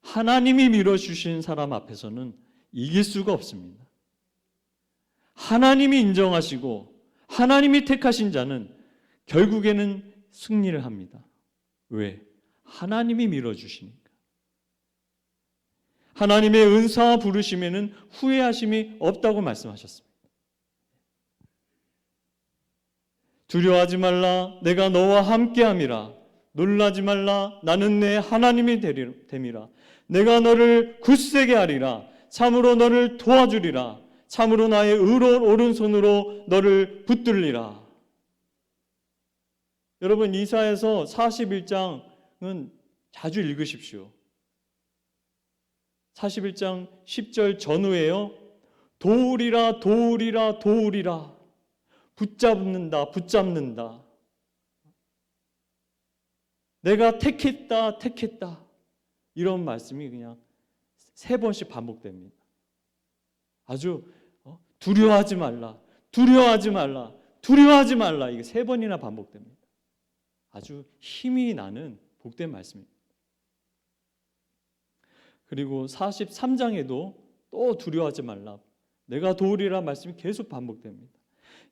하나님이 밀어주신 사람 앞에서는 이길 수가 없습니다. 하나님이 인정하시고 하나님이 택하신 자는 결국에는 승리를 합니다. 왜? 하나님이 밀어주시니까. 하나님의 은사와 부르심에는 후회하심이 없다고 말씀하셨습니다. 두려워하지 말라, 내가 너와 함께함이라. 놀라지 말라, 나는 내 하나님이 됨이라. 내가 너를 굳세게 하리라. 참으로 너를 도와주리라. 참으로 나의 의로운 오른손으로 너를 붙들리라. 여러분, 이사야서 41장은 자주 읽으십시오. 41장 10절 전후에요. 도우리라, 도우리라, 도우리라. 붙잡는다, 붙잡는다. 내가 택했다, 택했다. 이런 말씀이 그냥 3번씩 반복됩니다. 아주 두려워하지 말라, 두려워하지 말라, 두려워하지 말라. 이게 3번이나 반복됩니다. 아주 힘이 나는 복된 말씀입니다. 그리고 43장에도 또 두려워하지 말라, 내가 도우리라 말씀이 계속 반복됩니다.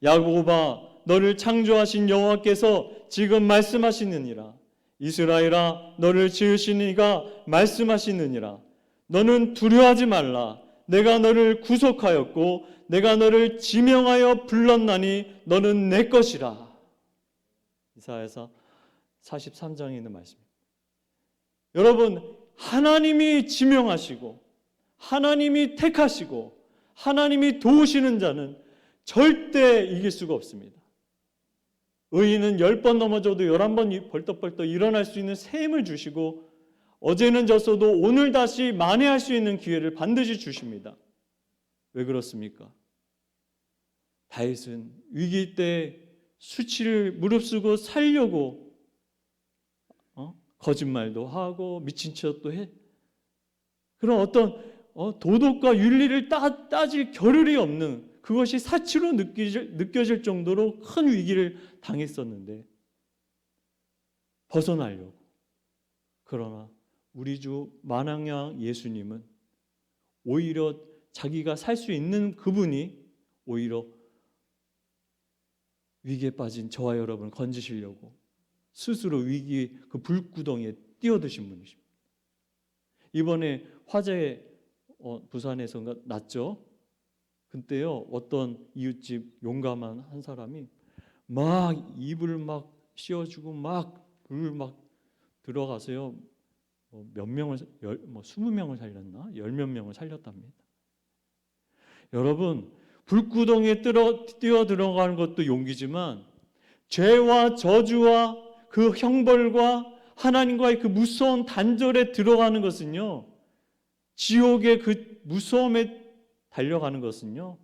야곱아, 너를 창조하신 여호와께서 지금 말씀하시느니라. 이스라엘아, 너를 지으신 이가 말씀하시느니라. 너는 두려워하지 말라. 내가 너를 구속하였고 내가 너를 지명하여 불렀나니 너는 내 것이라. 이사야서 43장에 있는 말씀입니다. 여러분, 하나님이 지명하시고 하나님이 택하시고 하나님이 도우시는 자는 절대 이길 수가 없습니다. 의인은 10번 넘어져도 11번 벌떡벌떡 일어날 수 있는 새 힘을 주시고 어제는 졌어도 오늘 다시 만회할 수 있는 기회를 반드시 주십니다. 왜 그렇습니까? 다윗은 위기 때 수치를 무릅쓰고 살려고 거짓말도 하고 미친 척도 해. 그런 어떤 도덕과 윤리를 따질 겨를이 없는, 그것이 사치로 느껴질 정도로 큰 위기를 당했었는데 벗어나려고. 그러나 우리 주 만왕양 예수님은 오히려 자기가 살 수 있는 그분이 오히려 위기에 빠진 저와 여러분을 건지시려고 스스로 위기 그 불구덩이에 뛰어드신 분이십니다. 이번에 화재 부산에서 났죠. 그때요, 어떤 이웃집 용감한 한 사람이 막 이불 막 씌워주고 막 불 막 들어가서요, 몇 명을 20명을 살렸나? 10몇 명을 살렸답니다. 여러분, 불구덩이에 뛰어 들어가는 것도 용기지만 죄와 저주와 그 형벌과 하나님과의 그 무서운 단절에 들어가는 것은요, 지옥의 그 무서움에 달려가는 것은요,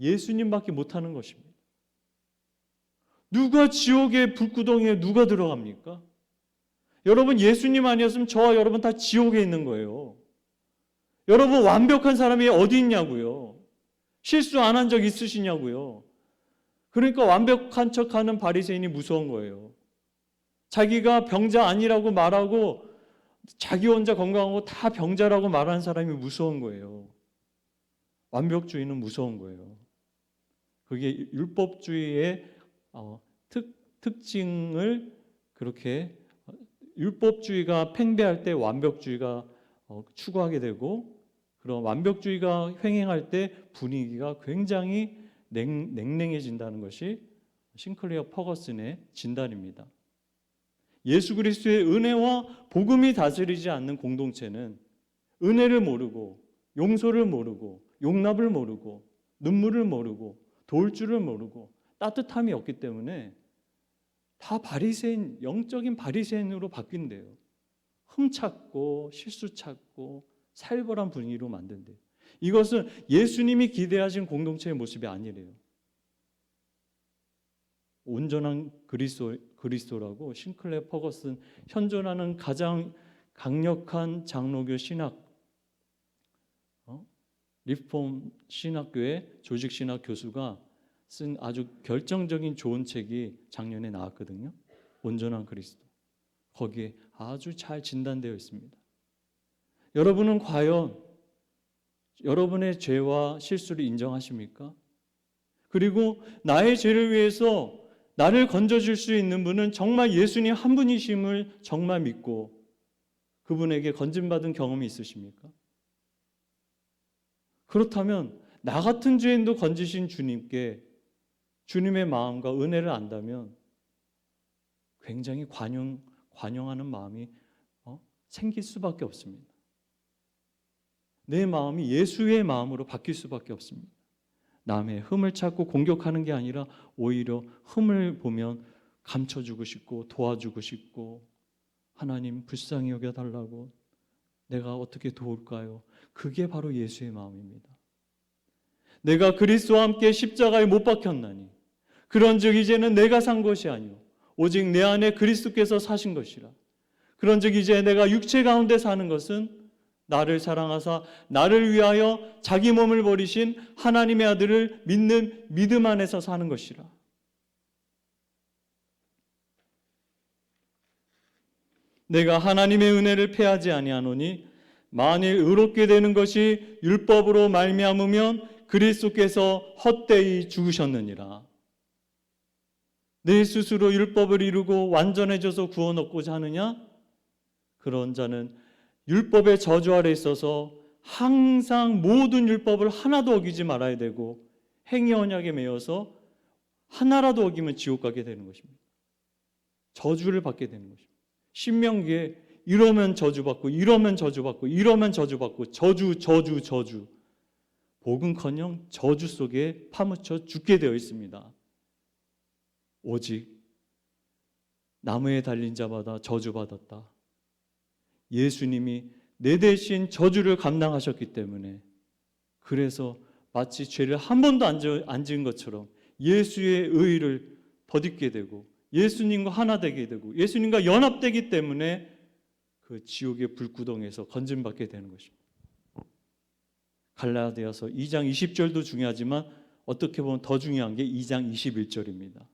예수님밖에 못하는 것입니다. 누가 지옥의 불구덩이에 누가 들어갑니까? 여러분, 예수님 아니었으면 저와 여러분 다 지옥에 있는 거예요. 여러분, 완벽한 사람이 어디 있냐고요? 실수 안 한 적 있으시냐고요? 그러니까 완벽한 척하는 바리새인이 무서운 거예요. 자기가 병자 아니라고 말하고 자기 혼자 건강하고 다 병자라고 말하는 사람이 무서운 거예요. 완벽주의는 무서운 거예요. 그게 율법주의의 특징을, 그렇게 율법주의가 팽배할 때 완벽주의가 추구하게 되고 그런 완벽주의가 횡행할 때 분위기가 굉장히 냉랭해진다는 것이 싱클레어 퍼거슨의 진단입니다. 예수 그리스도의 은혜와 복음이 다스리지 않는 공동체는 은혜를 모르고 용서를 모르고 용납을 모르고 눈물을 모르고 도울 줄을 모르고 따뜻함이 없기 때문에 다 바리새인, 영적인 바리새인으로 바뀐대요. 흠찾고 실수 찾고 살벌한 분위기로 만든대요. 이것은 예수님이 기대하신 공동체의 모습이 아니래요. 온전한 그리스도라고 싱클레어 퍼거슨 현존하는 가장 강력한 장로교 신학 리폼 신학교의 조직 신학 교수가 쓴 아주 결정적인 좋은 책이 작년에 나왔거든요. 온전한 그리스도. 거기에 아주 잘 진단되어 있습니다. 여러분은 과연 여러분의 죄와 실수를 인정하십니까? 그리고 나의 죄를 위해서 나를 건져줄 수 있는 분은 정말 예수님 한 분이심을 정말 믿고 그분에게 건짐받은 경험이 있으십니까? 그렇다면 나 같은 죄인도 건지신 주님께 주님의 마음과 은혜를 안다면 굉장히 관용하는 마음이 생길 수밖에 없습니다. 내 마음이 예수의 마음으로 바뀔 수밖에 없습니다. 남의 흠을 찾고 공격하는 게 아니라 오히려 흠을 보면 감춰주고 싶고 도와주고 싶고 하나님 불쌍히 여겨달라고 내가 어떻게 도울까요? 그게 바로 예수의 마음입니다. 내가 그리스도와 함께 십자가에 못 박혔나니 그런즉 이제는 내가 산 것이 아니요 오직 내 안에 그리스도께서 사신 것이라. 그런즉 이제 내가 육체 가운데 사는 것은 나를 사랑하사 나를 위하여 자기 몸을 버리신 하나님의 아들을 믿는 믿음 안에서 사는 것이라. 내가 하나님의 은혜를 패하지 아니하노니 만일 의롭게 되는 것이 율법으로 말미암으면 그리스도께서 헛되이 죽으셨느니라. 내 스스로 율법을 이루고 완전해져서 구원 얻고자 하느냐? 그런 자는 율법의 저주 아래 있어서 항상 모든 율법을 하나도 어기지 말아야 되고 행위 언약에 매여서 하나라도 어기면 지옥 가게 되는 것입니다. 저주를 받게 되는 것입니다. 신명기에 이러면 저주받고 이러면 저주받고 이러면 저주받고 저주 복음커녕 저주 속에 파묻혀 죽게 되어 있습니다. 오직 나무에 달린 자마다 저주받았다. 예수님이 내 대신 저주를 감당하셨기 때문에 그래서 마치 죄를 한 번도 안 지은 것처럼 예수의 의의를 덧입게 되고 예수님과 하나 되게 되고 예수님과 연합되기 때문에 그 지옥의 불구덩에서 건짐받게 되는 것입니다. 갈라디아서 2장 20절도 중요하지만 어떻게 보면 더 중요한 게 2장 21절입니다.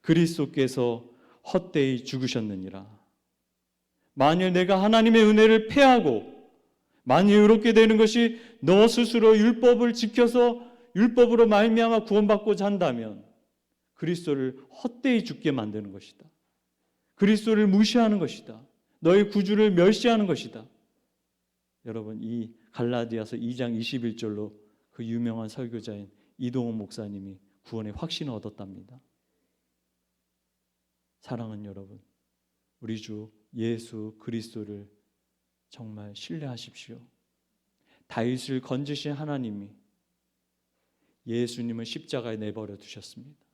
그리스도께서 헛되이 죽으셨느니라. 만일 내가 하나님의 은혜를 패하고 만일 의롭게 되는 것이 너 스스로 율법을 지켜서 율법으로 말미암아 구원받고자 한다면 그리스도를 헛되이 죽게 만드는 것이다. 그리스도를 무시하는 것이다. 너의 구주를 멸시하는 것이다. 여러분, 이 갈라디아서 2장 21절로 그 유명한 설교자인 이동원 목사님이 구원의 확신을 얻었답니다. 사랑하는 여러분, 우리 주 예수 그리스도를 정말 신뢰하십시오. 다윗을 건지신 하나님이 예수님을 십자가에 내버려 두셨습니다.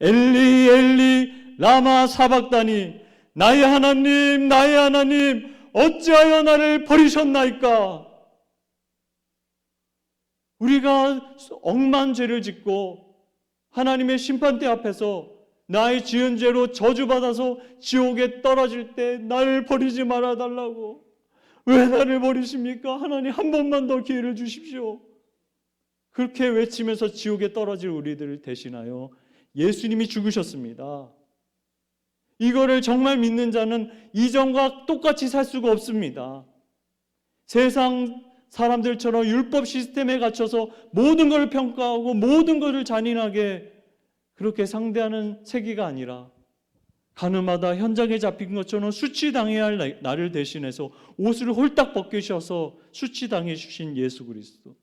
엘리 엘리 라마 사박다니 나의 하나님 어찌하여 나를 버리셨나이까. 우리가 억만 죄를 짓고 하나님의 심판대 앞에서 나의 지은 죄로 저주받아서 지옥에 떨어질 때 나를 버리지 말아달라고. 왜 나를 버리십니까? 하나님 한 번만 더 기회를 주십시오. 그렇게 외치면서 지옥에 떨어질 우리들을 대신하여 예수님이 죽으셨습니다. 이거를 정말 믿는 자는 이전과 똑같이 살 수가 없습니다. 세상 사람들처럼 율법 시스템에 갇혀서 모든 것을 평가하고 모든 것을 잔인하게 그렇게 상대하는 세계가 아니라 가늠하다 현장에 잡힌 것처럼 수치당해야 할 나를 대신해서 옷을 홀딱 벗기셔서 수치당해 주신 예수 그리스도.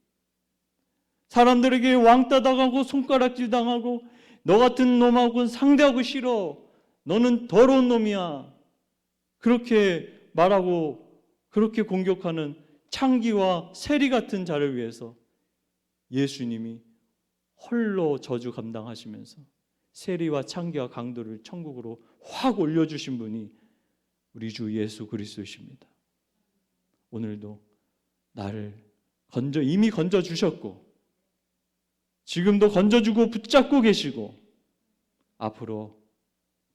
사람들에게 왕따 당하고 손가락질 당하고 너 같은 놈하고는 상대하기 싫어. 너는 더러운 놈이야. 그렇게 말하고 그렇게 공격하는 창기와 세리 같은 자를 위해서 예수님이 홀로 저주 감당하시면서 세리와 창기와 강도를 천국으로 확 올려주신 분이 우리 주 예수 그리스도이십니다. 오늘도 나를 이미 건져주셨고 지금도 건져주고 붙잡고 계시고 앞으로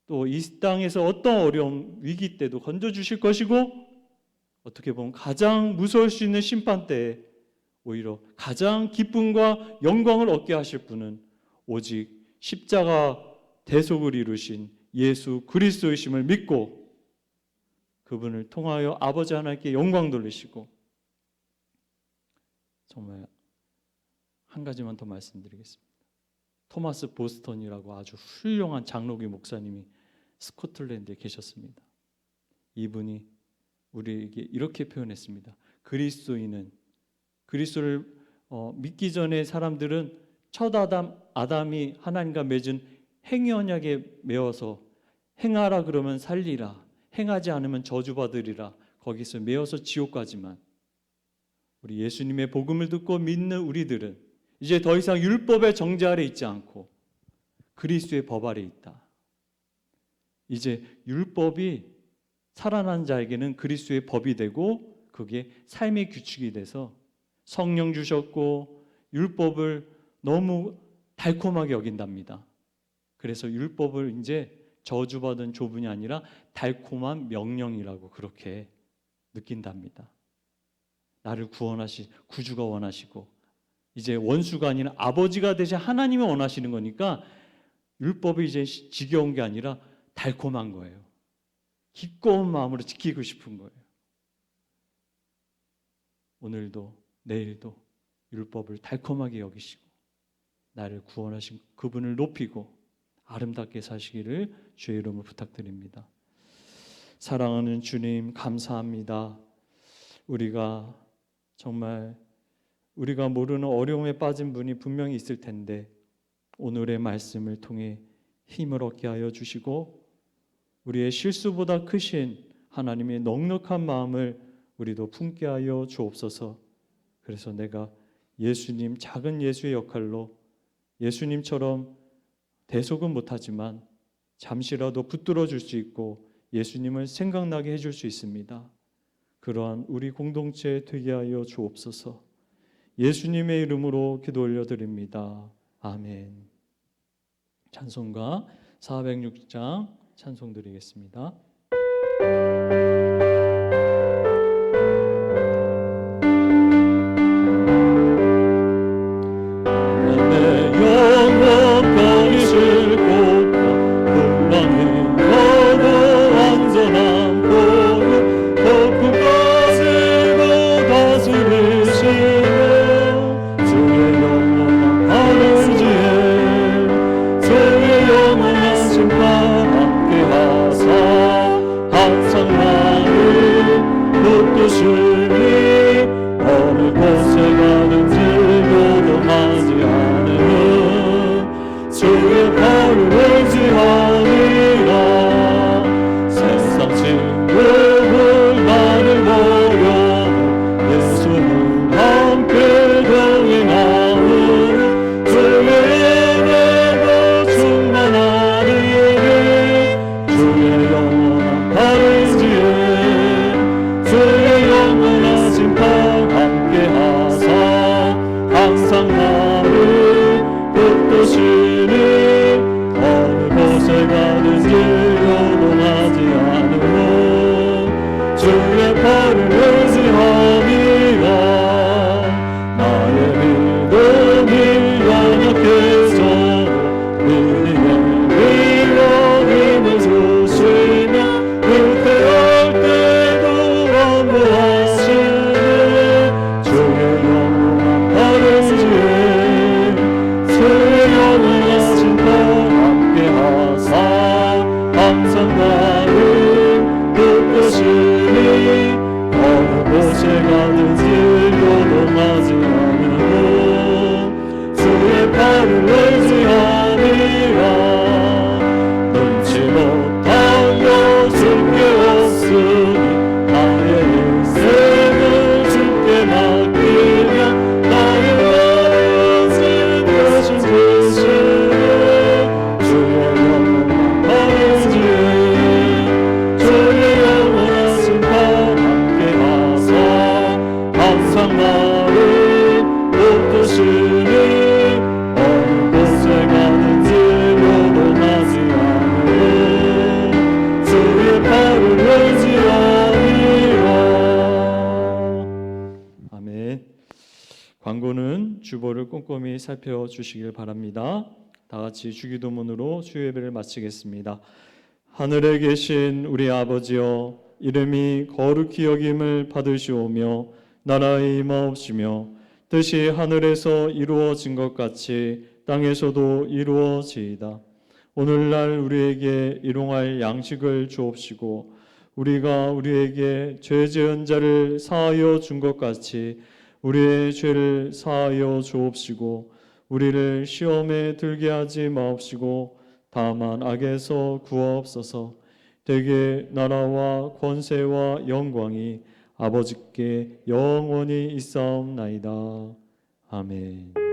또 이 땅에서 어떤 어려움 위기 때도 건져주실 것이고 어떻게 보면 가장 무서울 수 있는 심판 때에 오히려 가장 기쁨과 영광을 얻게 하실 분은 오직 십자가 대속을 이루신 예수 그리스도이심을 믿고 그분을 통하여 아버지 하나님께 영광 돌리시고 정말 한 가지만 더 말씀드리겠습니다. 토마스 보스턴이라고 아주 훌륭한 장로교 목사님이 스코틀랜드에 계셨습니다. 이분이 우리에게 이렇게 표현했습니다. 그리스도인은 그리스도를 믿기 전에 사람들은 첫 아담이 하나님과 맺은 행위 언약에 매어서 행하라 그러면 살리라, 행하지 않으면 저주받으리라 거기서 매어서 지옥 가지만 우리 예수님의 복음을 듣고 믿는 우리들은 이제 더 이상 율법의 정죄 아래 있지 않고 그리스도의 법 아래 있다. 이제 율법이 살아난 자에게는 그리스도의 법이 되고 그게 삶의 규칙이 돼서 성령 주셨고 율법을 너무 달콤하게 여긴답니다. 그래서 율법을 이제 저주받은 조분이 아니라 달콤한 명령이라고 그렇게 느낀답니다. 나를 구주가 원하시고 이제 원수가 아니라 아버지가 되신 하나님이 원하시는 거니까 율법이 이제 지겨운 게 아니라 달콤한 거예요. 기꺼운 마음으로 지키고 싶은 거예요. 오늘도 내일도 율법을 달콤하게 여기시고 나를 구원하신 그분을 높이고 아름답게 사시기를 주의 이름으로 부탁드립니다. 사랑하는 주님 감사합니다. 우리가 정말 우리가 모르는 어려움에 빠진 분이 분명히 있을 텐데 오늘의 말씀을 통해 힘을 얻게 하여 주시고 우리의 실수보다 크신 하나님의 넉넉한 마음을 우리도 품게 하여 주옵소서. 그래서 내가 예수님 작은 예수의 역할로 예수님처럼 대속은 못하지만 잠시라도 붙들어 줄 수 있고 예수님을 생각나게 해줄 수 있습니다. 그러한 우리 공동체 되게 하여 주옵소서. 예수님의 이름으로 기도 올려드립니다. 아멘. 찬송가 406장 찬송 드리겠습니다. 주의 영원하신 광고는 주보를 꼼꼼히 살펴주시길 바랍니다. 다 같이 주기도문으로 주예배를 마치겠습니다. 하늘에 계신 우리 아버지여, 이름이 거룩히 여김을 받으시오며 나라의 임하옵시며 뜻이 하늘에서 이루어진 것 같이 땅에서도 이루어지이다. 오늘날 우리에게 일용할 양식을 주옵시고 우리가 우리에게 죄 지은 자를 사하여 준 것 같이 우리의 죄를 사하여 주옵시고 우리를 시험에 들게 하지 마옵시고 다만 악에서 구하옵소서. 대개 나라와 권세와 영광이 아버지께 영원히 있사옵나이다. 아멘.